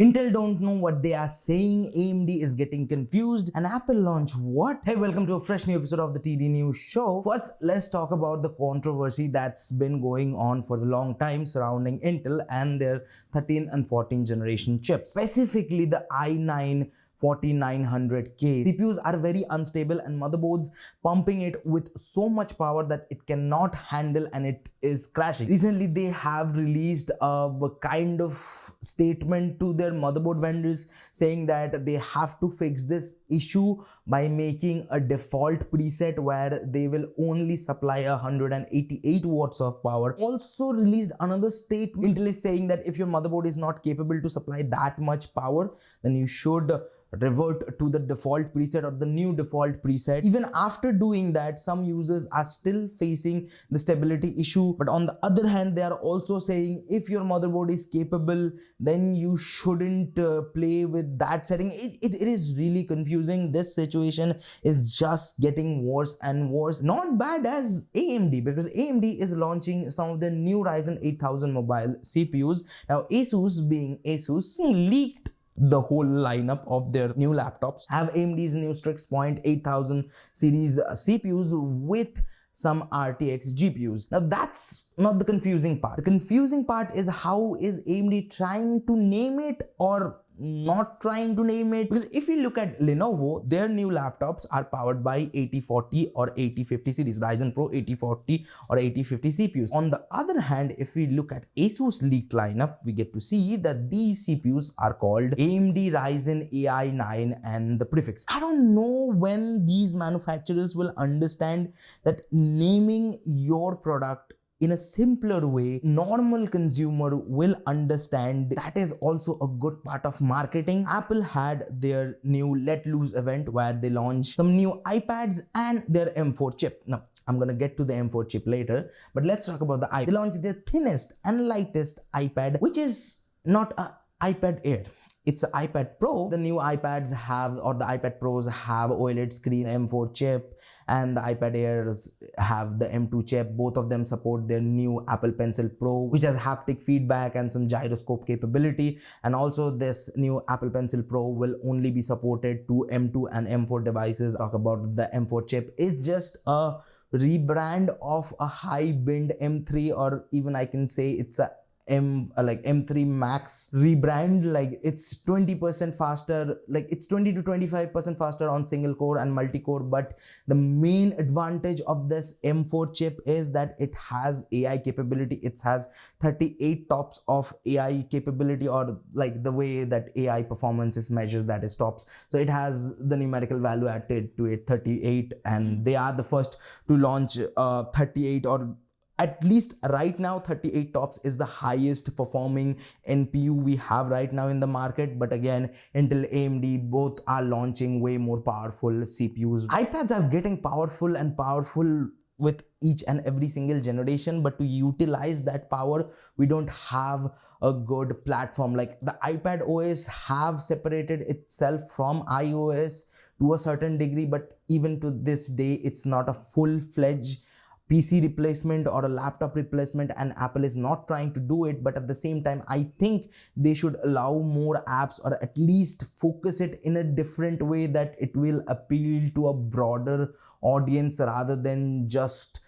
Intel don't know what they are saying, AMD is getting confused, and Apple launch what? Hey, welcome to a fresh new episode of the TD News Show. First, let's talk about the controversy that's been going on for a long time surrounding Intel and their 13th and 14th generation chips. Specifically, the i9 4900K. CPUs are very unstable and motherboards pumping it with so much power that it cannot handle and it is crashing. Recently, they have released a kind of statement to their motherboard vendors saying that they have to fix this issue by making a default preset where they will only supply 188 watts of power. Also released another statement. Intel is saying that if your motherboard is not capable to supply that much power, then you should revert to the default preset or the new default preset. Even after doing that, some users are still facing the stability issue. But on the other hand, they are also saying if your motherboard is capable, then you shouldn't play with that setting. It is really confusing. This situation is just getting worse and worse. Not bad as AMD, because AMD is launching some of the new Ryzen 8000 mobile CPUs. Now Asus, being Asus, leaked the whole lineup of their new laptops, have AMD's new Strix Point 8000 series CPUs with some RTX GPUs. Now that's not the confusing part. The confusing part is how is AMD trying to name it or not trying to name it. Because if you look at Lenovo, their new laptops are powered by 8040 or 8050 series, Ryzen Pro 8040 or 8050 CPUs. On the other hand, if we look at Asus leaked lineup, we get to see that these CPUs are called AMD Ryzen AI 9 and the prefix. I don't know when these manufacturers will understand that naming your product in a simpler way, normal consumer will understand. That is also a good part of marketing. Apple had their new Let Loose event where they launched some new iPads and their M4 chip. Now, I'm gonna get to the M4 chip later, but let's talk about the iPad. They launched their thinnest and lightest iPad, which is not an iPad Air. It's an iPad Pro. The new iPads have, or the iPad Pros have OLED screen, M4 chip, and the iPad Airs have the M2 chip. Both of them support their new Apple Pencil Pro, which has haptic feedback and some gyroscope capability. And also this new Apple Pencil Pro will only be supported to M2 and M4 devices. Talk about the M4 chip. It's just a rebrand of a high bind M3, or even I can say it's a M3 Max rebrand. Like it's 20% faster, like it's 20 to 25% faster on single core and multi-core. But the main advantage of this M4 chip is that it has AI capability. It has 38 TOPS of AI capability, or like the way that AI performance is measured, that is TOPS. So it has the numerical value added to it, 38, and they are the first to launch 38, or at least right now 38 TOPS is the highest performing NPU we have right now in the market. But again, Intel, AMD both are launching way more powerful CPUs. iPads are getting powerful and powerful with each and every single generation, but to utilize that power, we don't have a good platform. Like the iPad OS have separated itself from iOS to a certain degree, but even to this day, it's not a full-fledged PC replacement or a laptop replacement, and Apple is not trying to do it. But at the same time, I think they should allow more apps, or at least focus it in a different way that it will appeal to a broader audience rather than just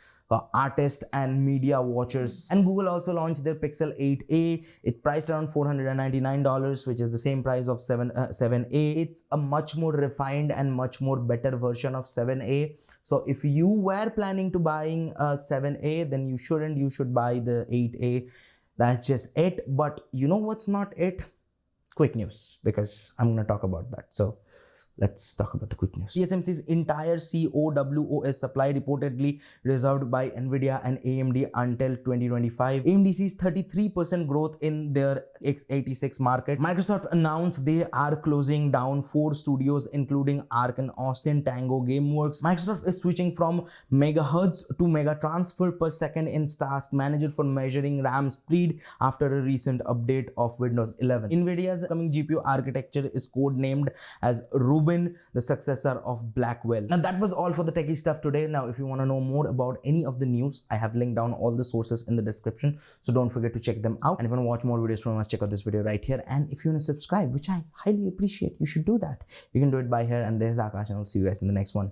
artists and media watchers. And Google also launched their Pixel 8a. It priced around $499, which is the same price of 7a. It's a much more refined and much more better version of 7a. So if you were planning to buying a 7a, then you shouldn't. You should buy the 8a. That's just it. But you know what's not it? Quick news, because I'm gonna talk about that. So let's talk about the quick news. TSMC's entire CoWoS supply reportedly reserved by Nvidia and AMD until 2025. AMD sees 33% growth in their x86 market. Microsoft announced they are closing down 4 studios, including Arc and Austin Tango Gameworks. Microsoft is switching from megahertz to mega transfer per second in Task Manager for measuring RAM speed after a recent update of Windows 11. Nvidia's coming GPU architecture is codenamed as Ruby Rubin, the successor of Blackwell. Now that was all for the techie stuff today. Now if you want to know more about any of the news, I have linked down all the sources in the description, so don't forget to check them out. And if you want to watch more videos from us, check out this video right here. And if you want to subscribe, which I highly appreciate, you should do that. You can do it by here. And there's Akash, and I'll see you guys in the next one.